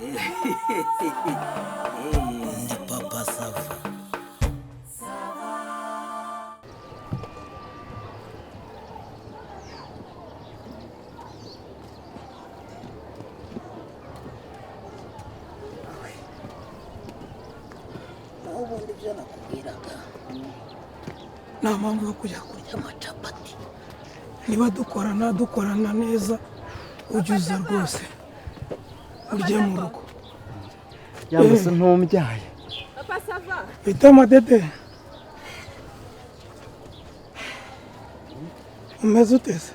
Ndi Papa Sava. Ubundi byo nakubwiraga nta mpamvu yo kujya kurya amacapati. Niba dukorana neza ujya uza rwose urye mu rugo. Cyangwa se ntumbyaye. Papa Sava. Bita Amadede. Umeze uteze?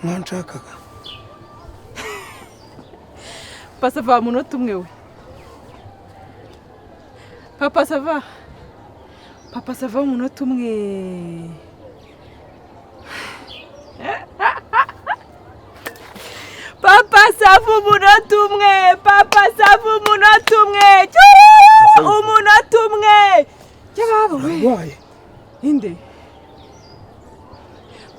Mwanshakaga. Papa Sava munota umwe we. Papa Sava. Papa Sava munota umwe. Papa Sava umunota umwe. Papa Sava umunota umwe. Umunota umwe. Cyababo we. Inde.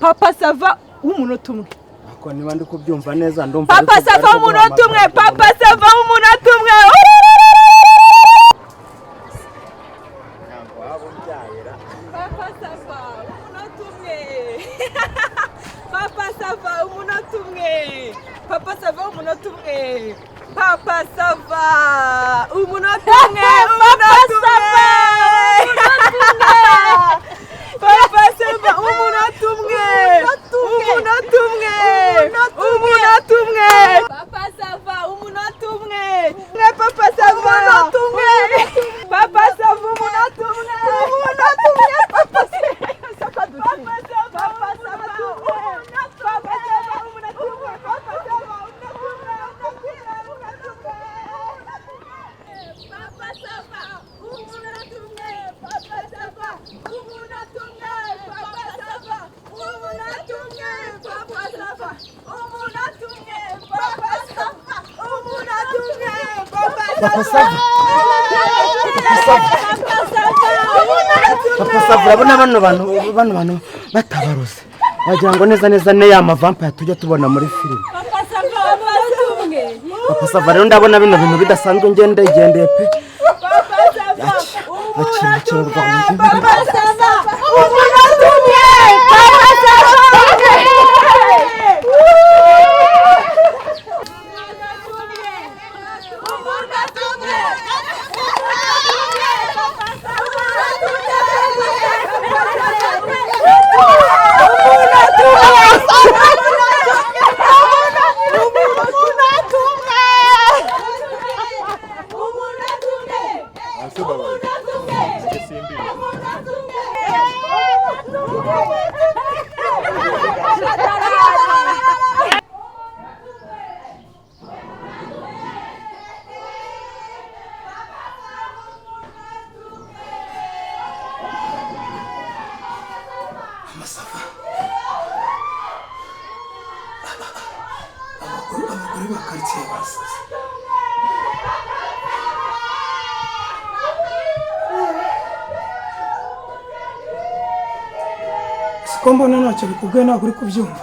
Papa Sava umunota umwe. Ako niba ndi kubyumva neza ndumva. Papa Sava umunota umwe. Papa Sava umunota umwe. Papa Sava umunota umwe. Papa Sava umunota umwe. Papa Sava umunota umwe. Papa Sava umunota umwe. Papa Sava umunota umwe. Umunota umwe. Umunota umwe. Papa Sava umunota umwe. Papa Sava umunota umwe. Papa Sava umunota umwe. Umunota umwe. Papa Sava. Papa Sava. Papa Sava. Papa Sava umunota umwe. Papa Sava Papa Sava umunota umwe. Papa Sava umunota umwe. Papa Sava umunota umwe. Papa Sava umunota umwe. Papa Sava umunota umwe. Papa Sava. Papa Sava urabona bano bantu batabaruse. Wagira ngo neza ne ya mavampire tujya tubona muri filime. Papa Sava umunota umwe. Papa Sava rero ndabona bino bintu bidasanzwe ngendeye pe. Papa Sava Akira Rwanda. Papa Sava umunota umwe. Papa Sava Abagore ba karitsiye basaze. Siko mbona ntacyo bikubwiye ntabwo uri kubyumva.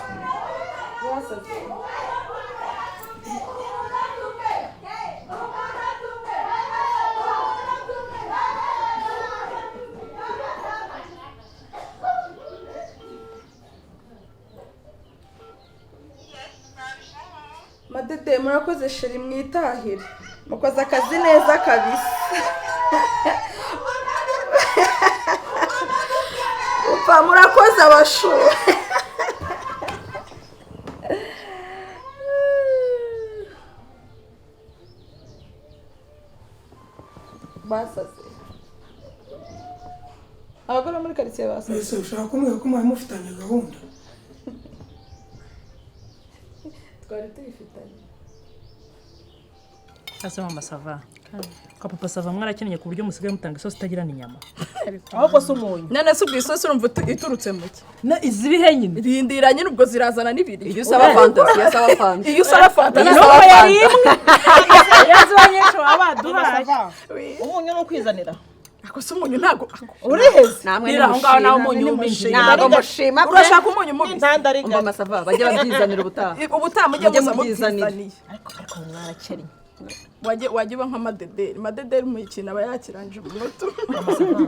Madede murakoze sheri mwitahire. Mukoze akazi neza kabisa. Upa murakoze abashu. Basaze. Abagore muri karitsiye basaze. Ese ushaka kumwe ko mwari mufitanye gahunda? Twari tuyifitanye. Asa Mama Sava. Kwa Papa Sava mwarakeneye ku buryo musigaye mutanga isosi itagira n'inyama. Ahubwo se umunyu. None se ubwisosi urumva iturutse muke. Na izirihe nyine. Rindira nyine ubwo zirazana n'ibiri. Iyo usaba fanta, yasaba fanta. Iyo usaba fanta Nuko yari imwe. Yazanye cyo abaduhaye. Umunyu no kwizanira. ako se umunyu ntago uriheze namwe Bira aho ngaho naho umunyu w'uminshi. ntago mushima urashaka umunyu mubi umva masava bajye babyizanira ubutaha mujye muza mubyizaniye ariko mwarakennye wajye uba nk'amadederi mu kintu aba yakiranje umunota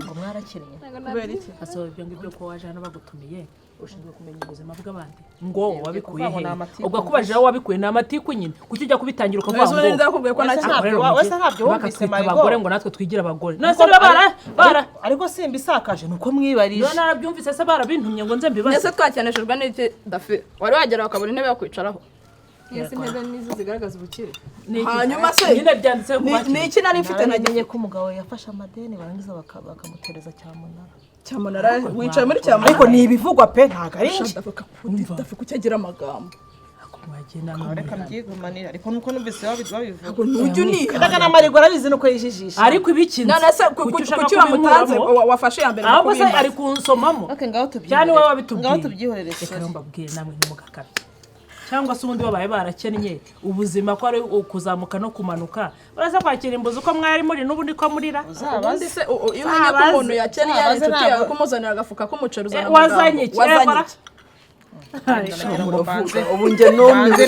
ngo mwarakennye kubera iki asohoye ibyo ngibyo ko waje hano bagutumiye ushinzwe kumenya ubuzima bw'abandi ngo wabikuye he ugakubajije aho wabikuye ni amatiku nyine kuki ujya kubitangira ukavuga ngo ndakubwiye ko wese ntabyo wumvise abagore ngo natwe twigire abagore nase bara ariko simba isakaje nuko mwibarije rero narabyumvise se barabintumye ngo nze mbibaze ese twakeneshejwe n'iki dafi wari wagera ukabona intebe yo kwicaraho yesi intebe nizo zigaragaza ubukire hanyuma se nyine byanditse ku ni iki nari mfite namenye ko umugabo yafashe amadeni barangiza bakamutereza cyamunara wicaye muri cyamunara ariko ni ibivugwa pe ntago ari dafi kucyagira amagambo reka mbyigumanira ariko nuko numvise babivuga ujye uniha ndaga n'amarigo arabizi nuko yijijisha ariko ibikinze none se kuki wamutanze wafashe ya mbere ahubwo se ari kunsomamo cyane wowe wabitubwiye ngaho tubyihorere reka mbabwire namwe ntimugakabye cyangwa se ubundi babaye barakennye ubuzima ko ari ukuzamuka no kumanuka baraza kwakira imbuzi uko mwari muri n'ubundi ko murira ubundi se iyo umenye ko umuntu yakennye yari inshuti yawe kumuzanira agafuka k'umuceri uzana wazanye iki ubu njye numwe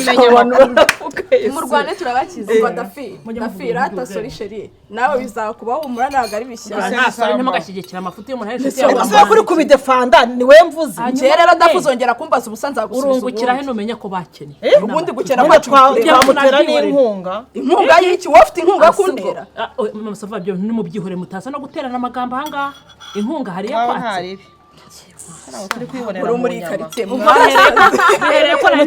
mu Rwanda turabakize umva dafi rata sori sheri nawe bizakubaho umura ntago ari bishyashya nta sori ntimugashyigikira amafuti y'umuntu ari inshuti yawe ese kuri kubidefanda ni we mvuze njye rero ndakuzongera kumbaza ubusa nzagusubiza urungukira he numenye ko bakennye ubundi gukena kwacu twamutera n'inkunga inkunga y'iki wowe ufite inkunga yo kuntera masava byo ntimubyihore mutaza no guterana amagambo ahangaha inkunga hari yakwatse turi kwibonera muri karitsiye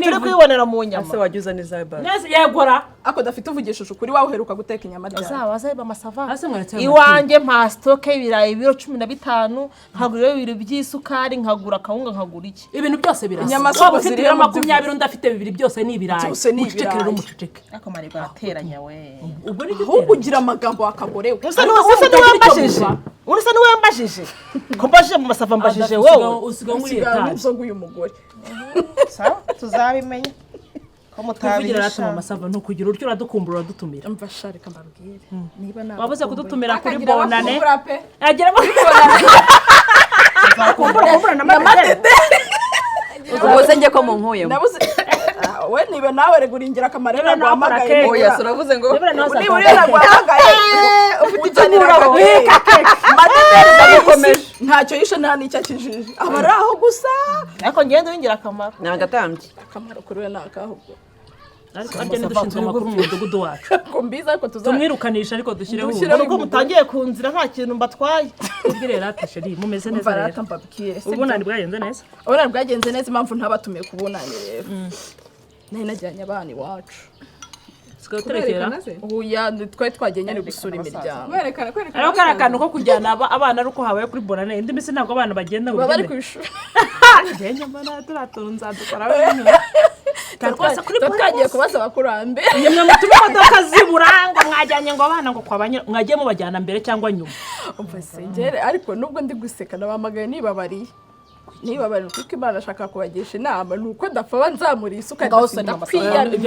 turi kwibonera mu nyama ese wajya uzana izawe bara nese yegora ako dafite uvugishije ukuri wawe uheruka guteka inyama ryari uzabaza bamasava hasi mwaretse iwanjye mpa stoke y'ibirayi ibiro 15 nkagura ibiro by'isukari nkagura akawunga nkagura iki ibintu byose birasa inyama waba ufite ibiro 20 ndafite bibiri byose ni ibirayi ucecekere umuceceke ako marigo arateranya we ubwo ni ahubwo ugira amagambo wakagore we usa niwe mbajije ko mbajije mu masava mbajije wowe usigaye muri etaje n'inzoga uyu mugore sawa tuzabimenya ko tuvugira rata mutabisha mu masava ntukugira uryo uradukumbura uradutumira umva sharika mbabwire niba nawe wabuze kudutumira kuri bonane agera kumbura na madede ubuze njye ko munkuye nabuze we niba nawe reguringira akamaro rero naguhamagaye oya suravuze ngo niba uri naguhamagaye ufite umurabo madede ndagukomeje ntacyo yishe nta n'icyo akijije aba ari aho gusa ariko ngende wingira akamaro ni agatambye akamaro kuri we ni akahubwo ariko agenda dushinzwe amakuru mu mudugudu wacu ko mbiza ariko tumwirukanisha ariko dushyireho uko mutangiye kunzira nta kintu mbatwaye ubwire rata sheri mumeze neza rero rero mbabwire ubunani bwagenze neza ubunani bwagenze neza impamvu ntabatumiye ku bunani rero nari najyanye abana iwacu sigaye uterekera uya twari twagiye nyine gusura imiryango ariko kari akantu ko kujyana abana ari uko habaye kuri bonane indi minsi ntabwo abana bagenda ngo baba bari ku ishuri ngende mbona turatuntu nzadukora wenyine rwose kuri twagiye kubaza abakurambere nyuma mutuma imodoka ziburanga mwajyanye ngo abana ngo mwagiye mubajyana mbere cyangwa nyuma umva sengere ariko nubwo ndi guseka nabamagaye nibabariye kuko Imana ashaka kubagisha inama nuko dapfa nzamuriye isuka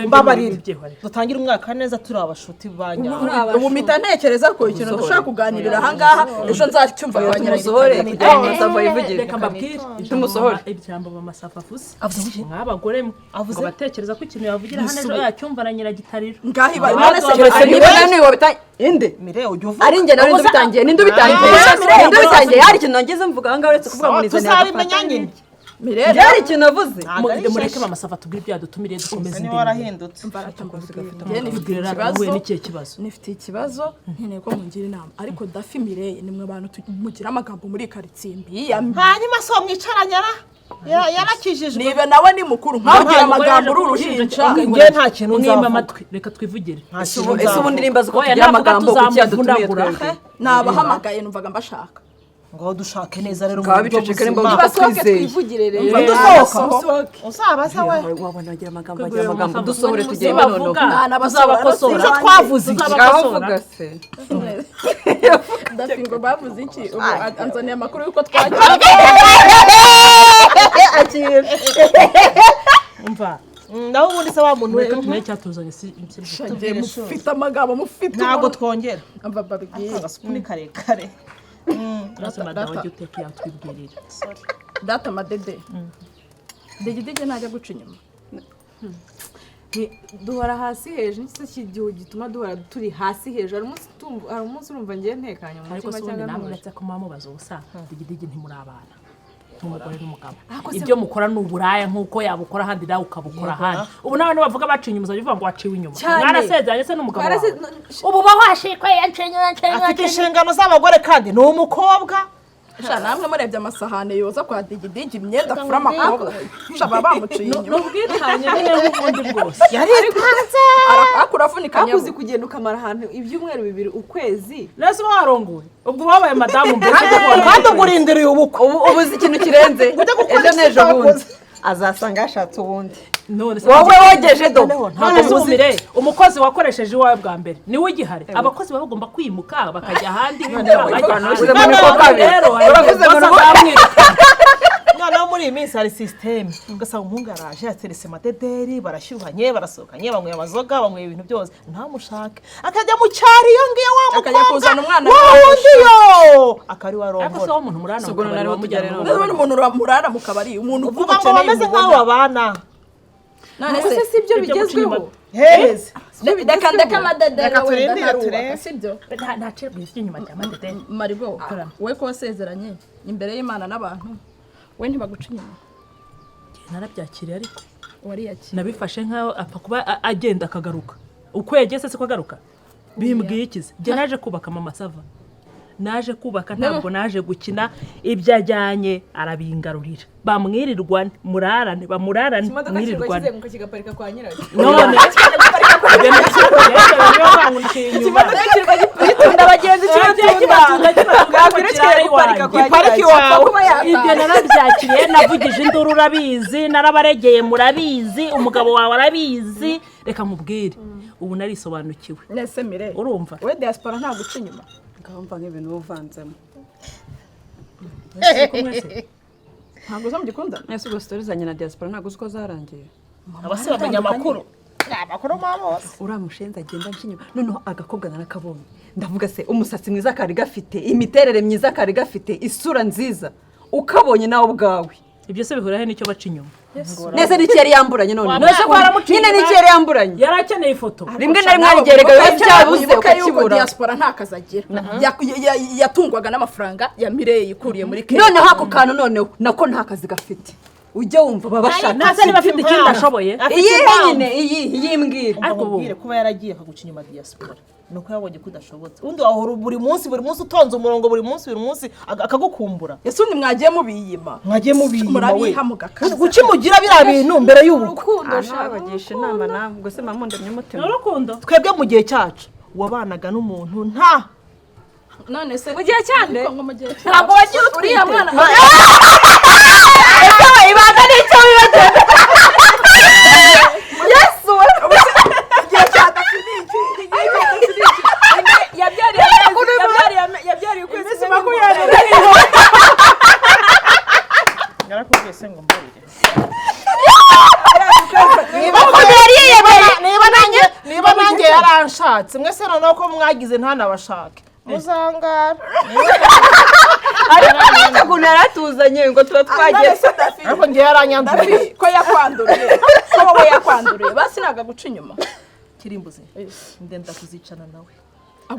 mbabarira dutangira umwaka neza turi abashuti banyu ubu mpita ntekereza ko ikintu dushaka kuganirira ahangaha ejo nzacyumva tumusohore masava yivugira reka mbabwire tumusohore ijambo bamasafa avuze mwabagore ngo batekereza ko ikintu yavugira hano ejo yacyumva na nyiragitariro ngaho ibari keretse niba naniwe wabitanye inde mire ujye uvuga ari njye nawe ndubitangiye nindubitangiye hari ikintu nagize mvuga ahangaha uretse kuvuga ngo nizane tuzabimenya nyine mirere hari ikintu navuze mureke mamasafa tubwire ibyo yadutumiriye dukomeze niba warahindutse nifite ikibazo nkeneye ko mungira inama ariko dafi mireye nimwe abantu mugira amagambo muri karitsiye mbiyamye hanyuma so mwicaranyara yarakijijwe niba nawe ni mukuru nkagira amagambo uri uruhinja nge nta kintu mwima amatwi reka twivugire ese ubu ndirimba zo kugira amagambo kuki yadutumiye twebwe nabahamagaye numvaga mbashaka ngo dushake neza rero ngo biceceke nimba basohoke twivugire rero dusohoka uzabaza we wabona agira amagambo dusohore tugende noneho bazabakosora icyo twavuze ngaho vuga se ndafingo bavuze iki ubu anzaniye amakuru yuko twagiye umva nawe ubundi se wa muntu we tumenye cyatuzanye si mufite amagambo mufite ntabwo twongera amba babwiye agasuku ni karekare Nasema dawa jya uteka yatwibwirira. data madede dege ntajya guca inyuma duhora hasi hejuru n'iki cy'igihu gituma duhora turi hasi hejuru hari umunsi urumva ngiye ntekanye mu Ariko mutima se cyangwa namwe mu uretse ko mubaza ubusa digidigi ntimuri abana. Umugore n'umugabo. Ibyo mukora n'uburaya nkuko yabukora handi nawe ukabukora handi. Ubu nawe bavuga baciye inyuma uzavuga ngo waciwe inyuma. Mwarasezeranye se n'umugabo wawe. Ubu bahashikwe yacenye. Afite inshingano z'abagore kandi ni umukobwa. namwe murebye amasahane yoza kwa digidigi imyenda afura amakobwa baba bamuciye inyuma n'ubwitanye nyine nk'ubundi bwose Yaritanze. akuravunika uzi kugenda ukamara ahantu ibyumweru 2 ukwezi nese warongoye ubwo babaye madamu mbere Kandi ugurindiriye ubukwe. ubuze ikintu kirenze ejo n'ejo bundi azasanga yashatse ubundi none wowe wogeje do none zumire umukozi wakoresheje iwawe bwa mbere niwe ugihari abakozi baba bagomba kwimuka bakajya ahandi rero Noneho muri iyi minsi hari sisiteme ugasanga umuhungu araje yateretse amadederi barashyuhanye barasohokanye banyweye amazoga banyweye ibintu byose ntamushake akajya mu cyari iyo ngiyo wa mukobwa akajya kuzana umwana wundi yo akari ariko warongora se umuntu murana n'ubundi umuntu murara mu kabari umuntu uvuga ngo bameze nk'abo babana none se si ibyo bigezweho heze reka amadederi Reka turindire turebe. sibyo ntacibwa icy'inyuma cya madedeni maribo wowe ko wasezeranye imbere y'Imana n'abantu we ntibaguca inyuma narabyakiriye ariko wariyakira nabifashe nk'aho apfa kuba agenda akagaruka uko yageze se ko agaruka bimbwiye ikize njye naje kubaka mama sava naje kubaka ntabwo naje gukina ibyo ajyanye arabingarurira bamwirirwane murarane bamurarane mwirirwane kigaparika kwa nyirayo none gitunda abagenzi Ipariki wawe. ibyo narabyakiriye navugije induru urabizi narabaregeye murabizi umugabo wawe arabizi reka mubwire ubu narisobanukiwe nese mire urumva we diaspora nta guca inyuma ngahumva nk'ibintu uvanzemo ntabwo zo mugikundana ese ubwo sitori zanjye na diaspora ntabwo uzi ko zarangiye abasi bamenya amakuru amakuru mabose uriya mushenzi agenda nshinyuma noneho agakobwa narakabonye ndavuga se umusatsi mwiza kari gafite imiterere myiza kari gafite isura nziza ukabonye nawe ubwawe ibyo se bihura he n'icyo baca inyuma neza n'ikiyeri yamburanye none Nese ko waramuciye nyine n'ikiyeri yamburanye yari akeneye ifoto rimwe na rimwe harigeraga biba byabuze ukakibura diaspora nta kazi agira yatungwaga n'amafaranga ya Mireye yikuriye muri Kenya noneho ako kantu noneho nako nta kazi gafite ujya wumva babashaka ntaze niba afite ikindi ashoboye iyi nyine iyi mbwira ariko mubwire kuba yaragiye akaguca inyuma diaspora nuko yabonye ko udashobotse undi wahora buri munsi utonze umurongo buri munsi akagukumbura ese undi mwagiye mubiyima mwagiye mubiyima we murabiha mugakaza guki mugira biriya bintu mbere y'ubukwe bagisha inama nawe ubwo se mamundamye umutima urukundo twebwe mu gihe cyacu wabanaga n'umuntu nta none se mu gihe cyande ntabwo wagiye uriya mwana ibanga n'icyo wibagirwa yesu we igihe cyadafiniki yabyariye ukwezi makumyabiri yarakubwiye se ngo mbarire niba nanjye yaranshatse mwese noneho ko mwagize ntanabashake muzangara ariko ntacyo ukuntu yaratuzanye ngo tuba twagiye ariko njye yaranyanduriye ko yakwanduriye ko wowe yakwanduriye basi ntago guca inyuma kirimbuzi ndenda kuzicana nawe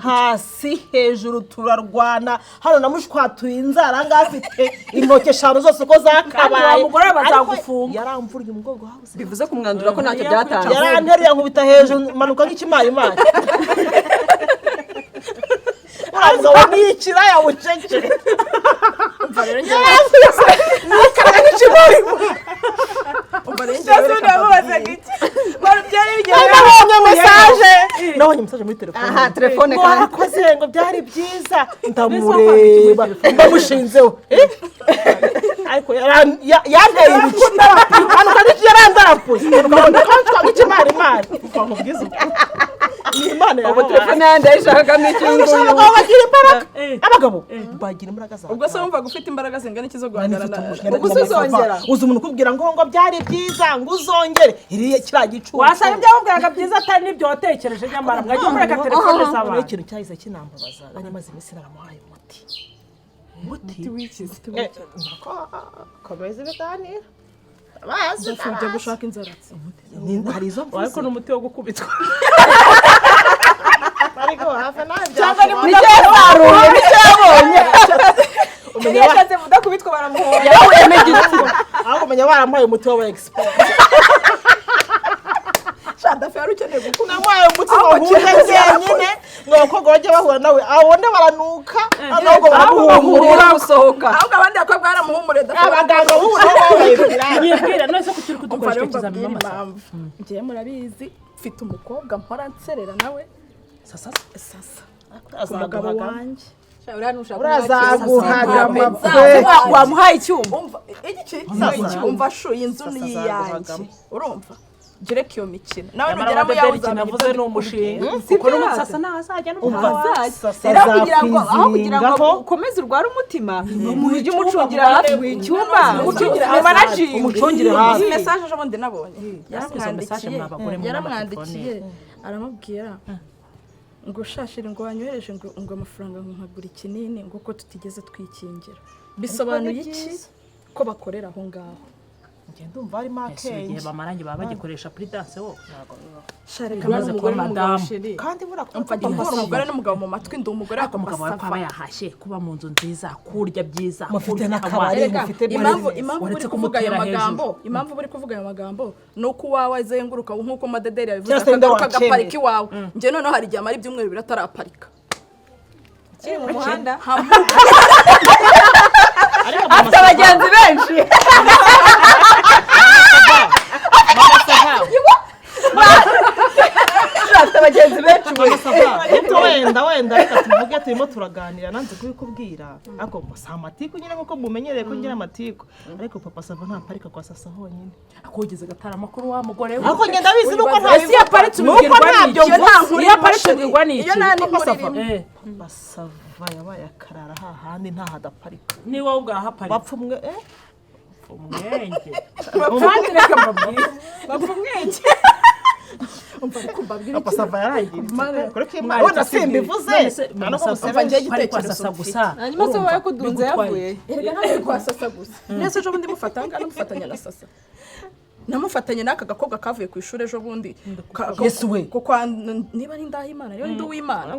hasi hejuru turarwana hano namushwatuye inzara ngaho afite intoki 5 zose uko zakabaye umugore bazagufunga yaramvuriye umugongo hose bivuze kumwandura ko ntacyo byatanze yaranteruye nkubita hejuru manuka nk'ikimayimari ntabwo wamwikira yawucece umva rero njye nabonye mesaje muri telefone aha telefone ngo kandi warakoze ngo byari byiza ndamureba ndamushinzeho ariko yanteye ibiki manuka nk'iki yarandarapuye manuka nk'ikimarimari nkubwiza ni imana ubu telefone yanjye yayishakagamo icyunguyu abagabo bagira imbaraga abagabo bagira imbaraga zabo ubwo se wumva gufite imbaraga zingana iki zo guhangana na ubwo uzongera uzi umuntu ukubwira ngo byari byiza ngo uzongere iriya kiriya gicucu wasanga ibyamubwiraga byiza atari n'ibyo watekereje nyamara mwagiye mureka telefone z'abantu ikintu cyahise kinambabaza nari maze iminsi naramuhaye umuti umuti w'ikizi komeza ibiganiro bazi ujya gushaka inzaratsi hari izo mvuze ariko n'umuti wo gukubitwa ariko hafi nanjye cyangwa ni mudakubiye nicyo yabonye umenya yashatse mudakubitwa baramuhoye yahuyemo igiti aho umenya baramuhaye umuti wa expert shadafe yari ukeneye gukuna namuhaye umuti wahuye nyine ngo abakobwa bajye bahura nawe abone baranuka ahubwo baramuhumura gusohoka ahubwo abandi bakobwa baramuhumure abaganga b'ubuhumure nyibwira none se kuki uri kudukoresha ikizamini mama ngiye murabizi mfite umukobwa mpora nserera nawe sasa umugabo wanjye urazaguhaga amapfe wamuhaye icyuma iki umva shu inzu ni iyanjye urumva gereka iyo mikino nawe nugera mu yawe navuze ni umushinga kuko n'umusasa ntazajya rero kugira ngo ukomeze urware umutima ujye umucungira hafi mu cyumba umucungire hafi mesaje ejo bundi nabonye yaramwandikiye aramubwira ngo shashire ngo wanyohereje ngo amafaranga nkagura ikinini ngo ko tutigeze twikingira bisobanuye iki ko bakorera aho ngaho ndumva ari makeye igihe bamarangi baba bagikoresha prudence wo shareka maze kuba madamu kandi umva gikora umugore n'umugabo mu matwi ndi umugore ariko umugabo wawe kwaba yahashye kuba mu nzu nziza kurya byiza mufite n'akabari mufite impamvu buri kuvuga ayo magambo ni uko uwawe azenguruka nk'uko madederi yabivuze akagaruka agaparika iwawe njye noneho hari igihe amara ibyumweru bibiri ataraparika kiri mu muhanda afite abagenzi benshi afite abagenzi benshi wenda reka tuvuge turimo turaganira nanze kubikubwira ariko si amatiku nyine nk'uko mumenyereye ko ngira amatiku ariko papa sava ntaparika kwa sasa honyine akogeze gatara amakuru wa mugore we ariko ngenda bizi nuko ese yaparitse ubwirwa n'iki iyo aparitse ubwirwa n'iki iyo nta n'inkuru papa sava yabaye akarara hahandi nta hadaparika ni wowe ubwahaparitse bapfa umwe umwenge bapfa umwenge papa sava yarangiye kuri kimwe wenda simbivuze umva ngiye igitekerezo gusa hanyuma se wowe kudunze yavuye erega ntabwo ari kwa sasa gusa nese ejo bundi mufatanga namufatanya na sasa namufatanye n'aka gakobwa kavuye ku ishuri ejo bundi Yesu we kuko niba ari Ndahimana yo ndi uw'Imana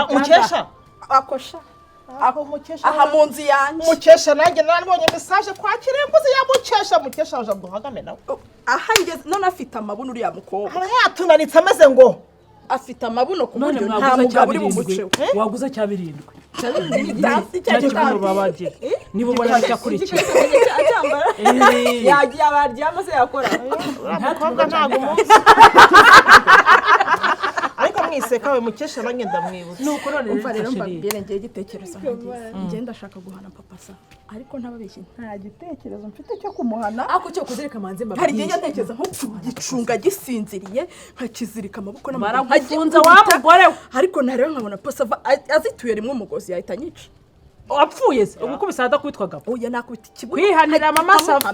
mukesha akosha aho mukesha aha mu nzu yanjye mukesha nanjye nabonye message kwa Kirembuzi ya mukesha aje duhagame nawe aha ngeze none afite amabuno uriya mukobwa yatunanitse ameze ngo afite amabuno ku buryo nta nta mugabo uri muce bumuce waguze cya birindwi dasi cyangwa cyangwa babagiye niba ubona cyakurikira yagiye abaryama se yakora mukobwa ntago muzi ariko mwiseka we mukesha nanjye ndamwibutse nuko none umva rero mbabwire ngiye igitekerezo ngiye ndashaka guhana papa sa ariko ntababeshye nta gitekerezo mfite cyo kumuhana ako cyo kuzirika manze mbabwire hari igihe ntekereza nko gicunga gisinziriye nkakizirika amaboko n'amaguru baragufunze wa mugore we ariko nareba nkabona papa sava azituye rimwe umugozi yahita anyica wapfuye se ubwo kubisada kwitwaga oya nakubita ikibuno kwihanira mama sava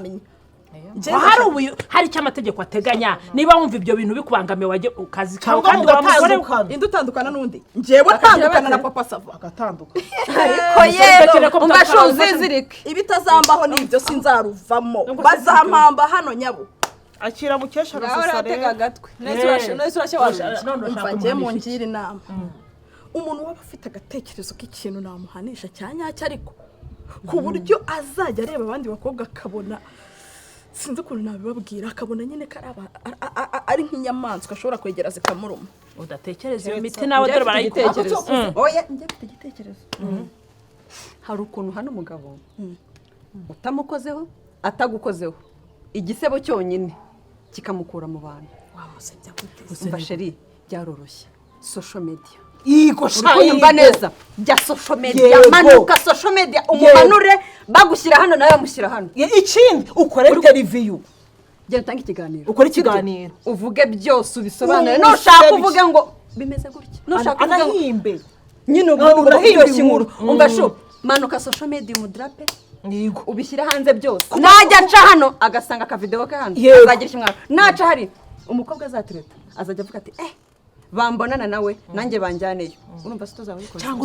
hari icyo amategeko ateganya niba wumva ibyo bintu bikubangamiye wajye ukazi kawe kandi wa mugore we indi utandukana n'undi njyewe utandukana na papa sava agatandukana ariko yero umbasho uzizirike ibitazambaho n'ibyo sinzaruvamo bazampamba hano nyabo akira mukesha nawe arasasa uratega rero agatwe nese urashye waje umva ngiye mungira inama umuntu waba afite agatekerezo k'ikintu namuhanisha cyanyacyo ariko ku buryo azajya areba abandi bakobwa akabona sinzi ukuntu nabibabwira akabona nyine ko ari nk'inyamaswa ashobora kwegera zikamuruma udatekereza iyo miti nawe dore barayikoresha oya njye mfite igitekerezo hari ukuntu hano umugabo utamukozeho atagukozeho igisebo cyonyine kikamukura mu bantu wamusebya gute umva sheri byaroroshye social media yego unyumva neza bya social media manuka social media umumanure bagushyira hano nawe bamushyira hano ikindi ukore interview genda utanga ikiganiro ukore ikiganiro uvuge byose ubisobanure nushaka uvuge ngo bimeze gutya nushaka uvuge ngo anahimbe nyine urahimbe inkuru umva sho manuka social media umudrape yego ubishyira hanze byose najya aca hano agasanga akavideo ke hano azagira ikimwaro naca hari umukobwa azatereta azajya avuga ati bambonana nawe nanjye banjyaneyo urumva se tuzabikora cyangwa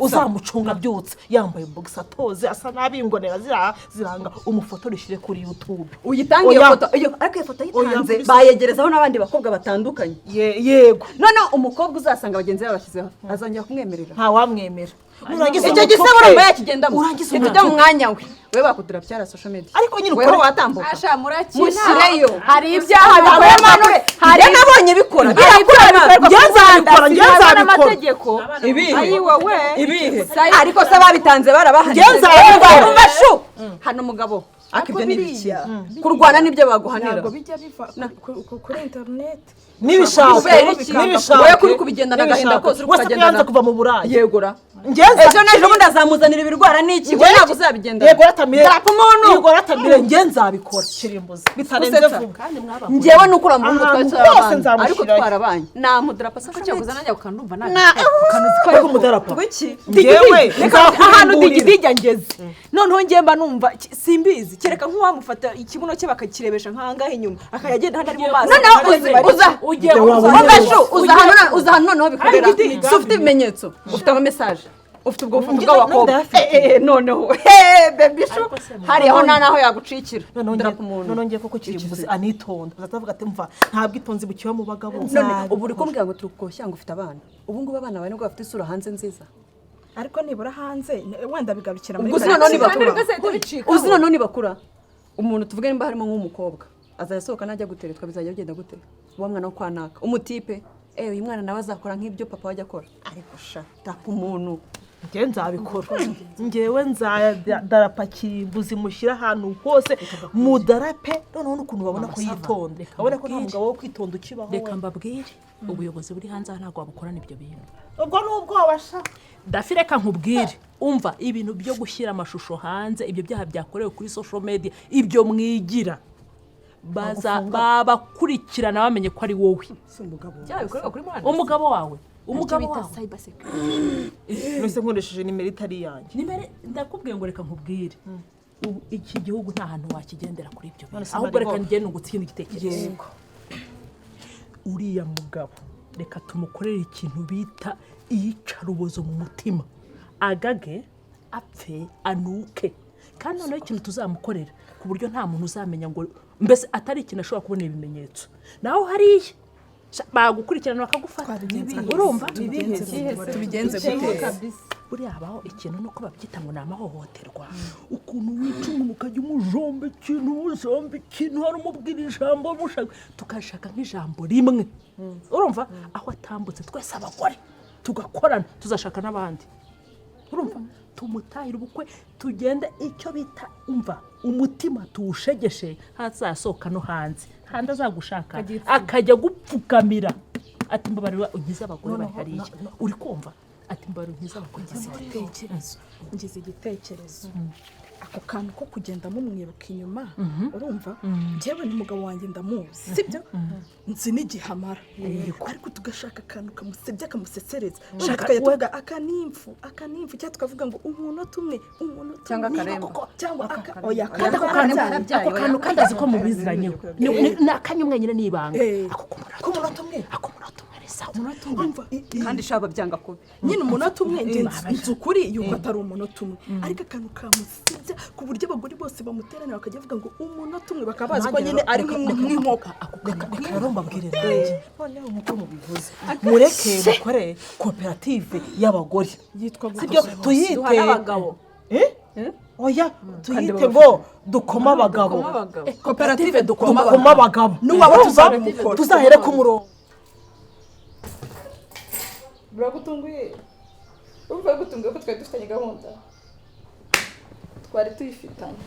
uzamucunga byutse yambaye box atoze asa nabingonera ziranga umufoto rishire kuri YouTube uyitange iyo foto ariko iyo foto yitanze bayegerezaho n'abandi bakobwa batandukanye yego none umukobwa uzasanga bagenzi be bashyizeho azongera kumwemerera nta wamwemera icyo gisebo urumva yakigendamo ujya mu mwanya we bakudura byara social media ariko nyine weho watambuka asha murakina musireyo hari ibyaha bikorwa hari nabonye bikora ngenzabikora amategeko ibihe wowe ibihe ariko se babitanze barabahanye ngenzabikora hano umugabo akibyo n'ibiki kurwana nibyo baguhanira ntabwo bijya biva kuri internet nibishaka wowe kuri kubigendana agahinda kose uri kukagendana kuva mu burayi yegura ejo n'ejo bundi azamuzanira ibirwara n'iki we ntabwo uzabigendana yego ratamire ngenzabikora kirimbuzi bitarenze vuba njyewe nukura mu rugo twari ariko twarabanye nta mudrapa se cyaguza najya ukandumva ariko mudarapa iki ngewe ahantu digidijya ngeze noneho ngiye mba numva simbizi kereka nk'uwamufata ikibuno cye bakakirebesha nk'ahangaha inyuma akayagenda handi ari mu maso uza hano noneho bikorera ufite ibimenyetso ufite ama message ufite ubwo bufunga bw'abakobwa noneho baby sho hari aho naho yagucikira none ngiye koko kirimbuzi anitonda azavuga ati mva ntabwo itonzi bukiba mu bagabo none ubu uri kumbwira ngo turukoshya ngo ufite abana ubu ngubu abana bawe nibwo bafite isura hanze nziza ariko nibura hanze wenda bigarukira muri uzi noneho nibakura umuntu tuvuge nimba harimo nk'umukobwa azasohoka najya guteretwa bizajya bigenda gute uwo mwana wo kwanaka umutipe uyu mwana nawe azakora nk'ibyo papa wajya akora ariko shata umuntu ngewe nzabikora ngewe nzadarapa kirimbuzi mushyira ahantu hose mudarape noneho n'ukuntu babona ko yitonda babona ko nta mugabo wo kwitonda ukibaho reka mbabwire ubuyobozi buri hanze aha ntabwo babukorana ibyo bintu ubwo ni ubwoba sha dafi reka nkubwire umva ibintu byo gushyira amashusho hanze ibyo byaha byakorewe kuri social media ibyo mwigira babakurikirana bamenye ko ari wowe umugabo wawe nose nkoresheje nimero itari yanjye ndakubwiye ngo reka nkubwire iki gihugu nta hantu wakigendera kuri ibyo ahubwo reka ngende ngutsinda igitekerezo uriya mugabo reka tumukorere ikintu bita iyicarubozo mu mutima agage apfe anuke kandi noneho ikintu tuzamukorera ku buryo nta muntu uzamenya ngo mbese atari ikintu ashobora kubona ibimenyetso naho hariya bagukurikirana bakagufata urumva tubigenze gute buriya habaho ikintu nuko babyita ngo ni amahohoterwa ukuntu wica umuntu ukajya umujomba ikintu hari umubwira ijambo mushaka tukashaka nk'ijambo rimwe urumva aho atambutse twese abagore tugakorana tuzashaka n'abandi urumva tumutahira ubukwe tugende icyo bita umva umutima tuwushegeshe hazasohoka no hanze handi azagushaka akajya gupfukamira ati mbabarira ugize abagore bari hariya uri kumva ati mbabarira ugize abagore ngize igitekerezo ako kantu ko kugenda mumwiruka inyuma urumva njyewe n'umugabo wanjye ndamuzi sibyo nzi n'igihe amara ariko tugashaka akantu kamusebya kamusesereza tukajya tuvuga akanimfu cyangwa tukavuga ngo umunota umwe cyangwa akaremba cyangwa ako kantu kandazi ko mubiziranyeho ni akanyu mwenyine n'ibanga ako munota umwe kandi shaba byanga kubi nyine umunota umwe nzi ukuri yuko atari umunota umwe ariko akantu kamusebya ku buryo abagore bose bamuteranira bakajya bavuga ngo umunota umwe bakaba bazi ko nyine ari nk'inkoko reka rero mbabwire nanjye noneho nk'uko mubivuze mureke mukore koperative y'abagore yitwa sibyo tuyite oya tuyite ngo dukoma abagabo koperative dukoma abagabo tuzahere ku murongo buragutunguye urumva gutunguye ko twari dufitanye gahunda twari tuyifitanye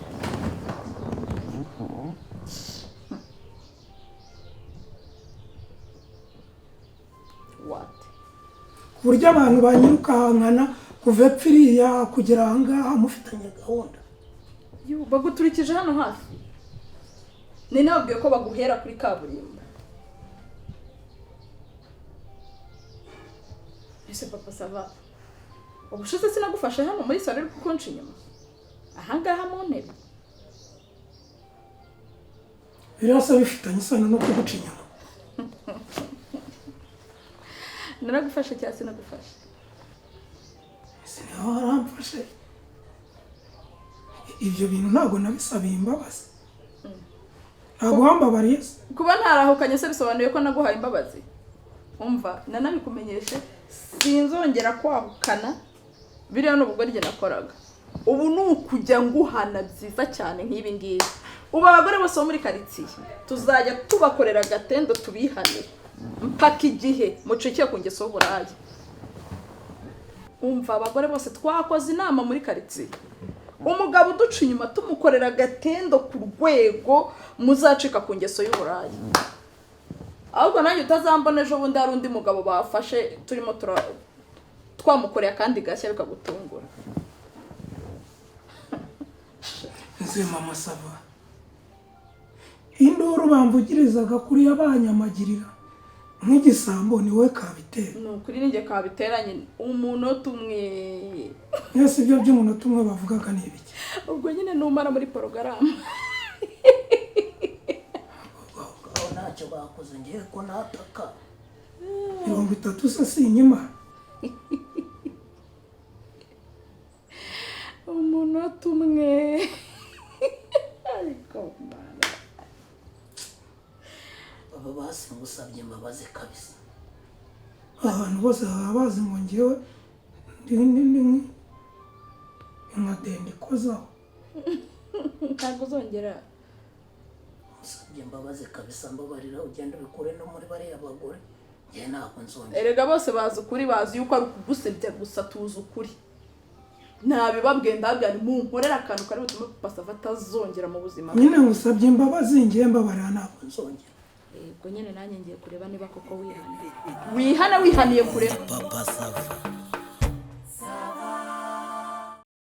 ku buryo abantu banyirukankana kuva epfo iriya kugera aha ngaha mufitanye gahunda baguturikije hano hafi ni nababwiye ko baguhera kuri kaburimbo ese papa sava ubushize sinagufashe hano muri salo uri kukonca inyuma ahangaha mu ntebe birasa bifitanye isano no kuguca inyuma naragufashe cyangwa sinagufashe sinaho haramfashe ibyo bintu ntabwo nabisabiye imbabazi ntabwo wambabariye kuba ntarahukanye se bisobanuye ko naguhaye imbabazi umva nanabikumenyeshe sinzongera kwahukana biriya n'ubwo rye nakoraga ubu ni ukujya nguhana byiza cyane nk'ibi ngibi ubu abagore bose bo muri karitsiye tuzajya tubakorera agatendo tubihane mpaka igihe mucikiye ku ngeso y'uburaya umva abagore bose twakoze inama muri karitsiye umugabo uduca inyuma tumukorera agatendo ku rwego muzacika ku ngeso y'uburaya ahubwo nanjye utazambona ejo bundi hari undi mugabo bafashe turimo twamukoreye akandi gashya bikagutungura nze mama sava induru bamvugirizaga kuri y'abanyamagirira nk'igisambo ni we kabitera ni ukuri ninjye kabiteranye umunota umwe mwese ibyo by'umunota umwe bavugaga ni ibiki ubwo nyine numara muri porogaramu aho ntacyo bakoze ngewe ko nataka 30 se sinyimara umunota umwe ariko mana baba basi ngusabye imbabazi kabisa abantu bose baba bazi ngo ngewe ndi nka dende kozaho ntabwo uzongera ngusabye imbabazi kabisa mbabarira ugenda ubikure no muri bariya bagore ngewe ntabwo nzongera erega bose bazi ukuri bazi yuko ari ukugusebya gusa tuzi ukuri ntabibabwiye ndabwira ni munkorera akantu kari butume papa Sava atazongera mu buzima nyine ngusabye imbabazi ngewe mbabarira ntabwo nzongera ubwo nyine nanjye ngiye kureba niba koko wihaniye kureba Papa Sava